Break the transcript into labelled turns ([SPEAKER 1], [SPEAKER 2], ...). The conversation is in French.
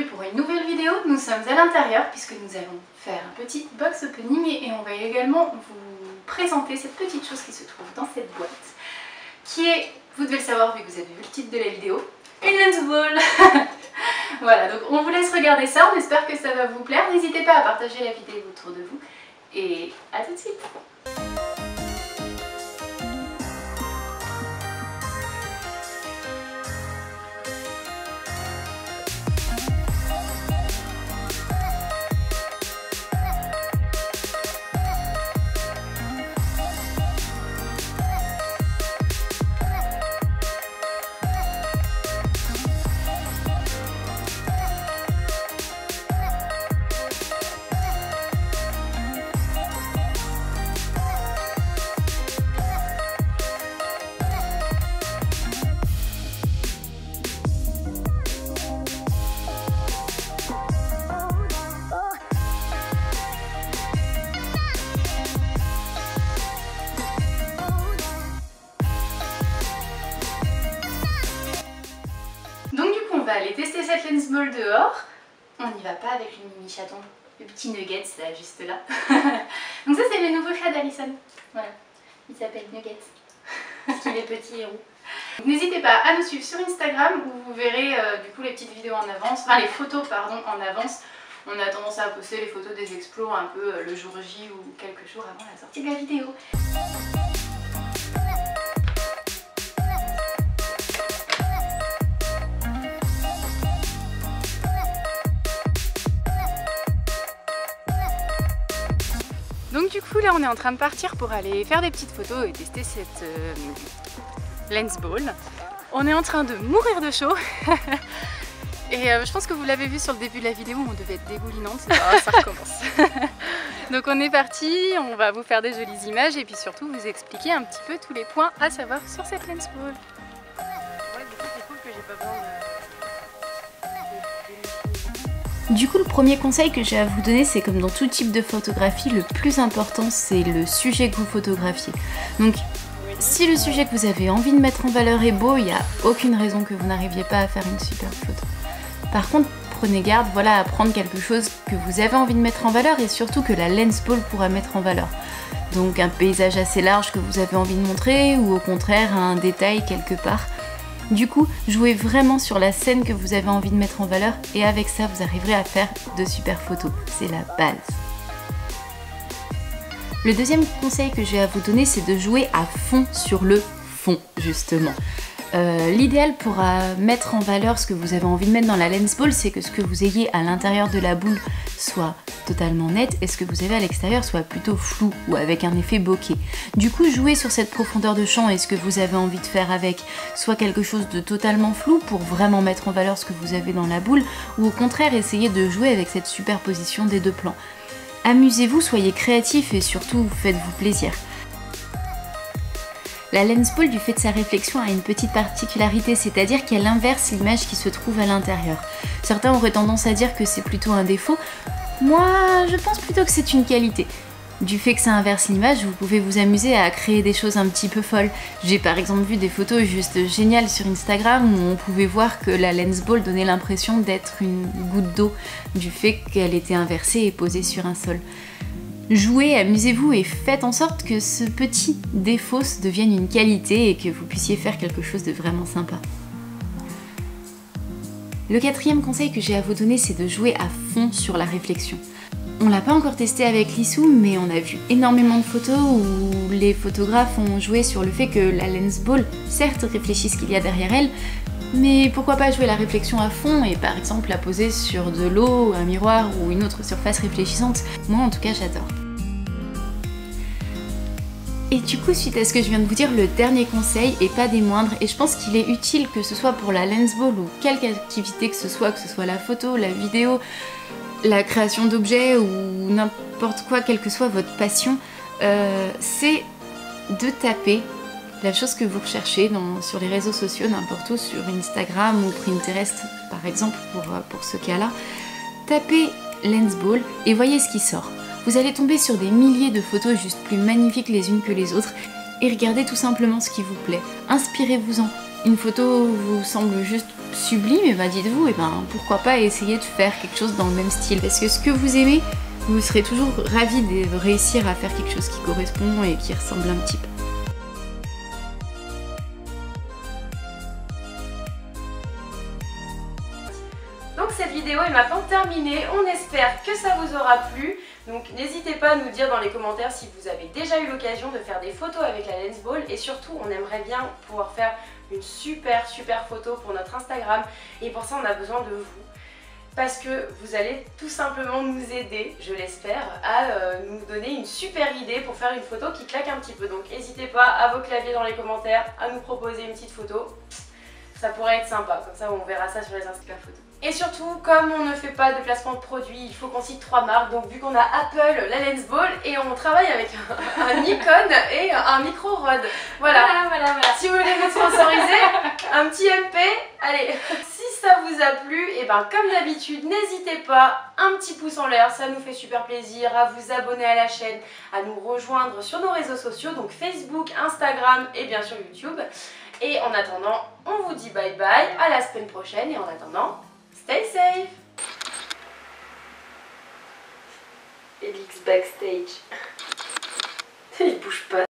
[SPEAKER 1] bienvenue pour une nouvelle vidéo. Nous sommes à l'intérieur puisque nous allons faire un petit box opening et on va également vous présenter cette petite chose qui se trouve dans cette boîte qui est, vous devez le savoir vu que vous avez vu le titre de la vidéo, une lens ball. Voilà, donc on vous laisse regarder ça, on espère que ça va vous plaire. N'hésitez pas à partager la vidéo autour de vous et à tout de suite. On va aller tester cette lens ball dehors. On n'y va pas avec le mini chaton, le petit Nuggets là, juste là. Donc ça c'est le nouveau chat d'Alison. Voilà, il s'appelle Nuggets. Parce qu'il est petit et roux. N'hésitez pas à nous suivre sur Instagram où vous verrez du coup les petites vidéos en avance, enfin les photos pardon en avance. On a tendance à poster les photos des explos un peu le jour J ou quelques jours avant la sortie de la vidéo. Donc du coup là on est en train de partir pour aller faire des petites photos et tester cette lens ball. On est en train de mourir de chaud et je pense que vous l'avez vu sur le début de la vidéo, on devait être dégoulinante, ça recommence. Donc on est parti, on va vous faire des jolies images et puis surtout vous expliquer un petit peu tous les points à savoir sur cette lens ball. Ouais, du coup c'est cool que j'ai pas besoin de...
[SPEAKER 2] Du coup, le premier conseil que j'ai à vous donner, c'est comme dans tout type de photographie, le plus important c'est le sujet que vous photographiez. Donc si le sujet que vous avez envie de mettre en valeur est beau, il n'y a aucune raison que vous n'arriviez pas à faire une super photo. Par contre, prenez garde voilà, à prendre quelque chose que vous avez envie de mettre en valeur et surtout que la lens ball pourra mettre en valeur. Donc un paysage assez large que vous avez envie de montrer ou au contraire un détail quelque part. Du coup, jouez vraiment sur la scène que vous avez envie de mettre en valeur et avec ça, vous arriverez à faire de super photos. C'est la base. Le deuxième conseil que j'ai à vous donner, c'est de jouer à fond sur le fond, justement. L'idéal pour mettre en valeur ce que vous avez envie de mettre dans la lens ball, c'est que ce que vous ayez à l'intérieur de la boule soit totalement net et ce que vous avez à l'extérieur soit plutôt flou ou avec un effet bokeh. Du coup, jouez sur cette profondeur de champ et ce que vous avez envie de faire avec, soit quelque chose de totalement flou pour vraiment mettre en valeur ce que vous avez dans la boule, ou au contraire, essayez de jouer avec cette superposition des deux plans. Amusez-vous, soyez créatifs et surtout faites-vous plaisir. La lens ball, du fait de sa réflexion, a une petite particularité, c'est-à-dire qu'elle inverse l'image qui se trouve à l'intérieur. Certains auraient tendance à dire que c'est plutôt un défaut. Moi, je pense plutôt que c'est une qualité. Du fait que ça inverse l'image, vous pouvez vous amuser à créer des choses un petit peu folles. J'ai par exemple vu des photos juste géniales sur Instagram où on pouvait voir que la lens ball donnait l'impression d'être une goutte d'eau, du fait qu'elle était inversée et posée sur un sol. Jouez, amusez-vous et faites en sorte que ce petit défaut devienne une qualité et que vous puissiez faire quelque chose de vraiment sympa. Le quatrième conseil que j'ai à vous donner, c'est de jouer à fond sur la réflexion. On l'a pas encore testé avec Lissou, mais on a vu énormément de photos où les photographes ont joué sur le fait que la lens ball, certes, réfléchit ce qu'il y a derrière elle, mais pourquoi pas jouer la réflexion à fond et par exemple la poser sur de l'eau, un miroir ou une autre surface réfléchissante. Moi en tout cas j'adore. Et du coup, suite à ce que je viens de vous dire, le dernier conseil, et pas des moindres, et je pense qu'il est utile que ce soit pour la lens ball ou quelque activité que ce soit la photo, la vidéo, la création d'objets ou n'importe quoi, quelle que soit votre passion, c'est de taper la chose que vous recherchez sur les réseaux sociaux, n'importe où, sur Instagram ou Pinterest par exemple pour ce cas-là. Tapez lens ball et voyez ce qui sort. Vous allez tomber sur des milliers de photos juste plus magnifiques les unes que les autres et regardez tout simplement ce qui vous plaît. Inspirez-vous-en, une photo vous semble juste sublime, et ben dites-vous, et ben pourquoi pas essayer de faire quelque chose dans le même style. Parce que ce que vous aimez, vous serez toujours ravis de réussir à faire quelque chose qui correspond et qui ressemble un petit peu.
[SPEAKER 1] Donc cette vidéo est maintenant terminée, on espère que ça vous aura plu. Donc n'hésitez pas à nous dire dans les commentaires si vous avez déjà eu l'occasion de faire des photos avec la Lensball, et surtout on aimerait bien pouvoir faire une super photo pour notre Instagram, et pour ça on a besoin de vous. Parce que vous allez tout simplement nous aider, je l'espère, à nous donner une super idée pour faire une photo qui claque un petit peu. Donc n'hésitez pas à vos claviers dans les commentaires à nous proposer une petite photo. Ça pourrait être sympa, comme ça on verra ça sur les Insta photos. Et surtout, comme on ne fait pas de placement de produits, il faut qu'on cite 3 marques. Donc vu qu'on a Apple, la Lensball, et on travaille avec un Nikon et un micro Rode. Voilà. Si vous voulez nous sponsoriser, un petit MP, allez. Si ça vous a plu, et ben comme d'habitude, n'hésitez pas, un petit pouce en l'air, ça nous fait super plaisir, à vous abonner à la chaîne, à nous rejoindre sur nos réseaux sociaux, donc Facebook, Instagram et bien sûr YouTube. Et en attendant, on vous dit bye bye, à la semaine prochaine, et en attendant, stay safe. Félix backstage. Il bouge pas.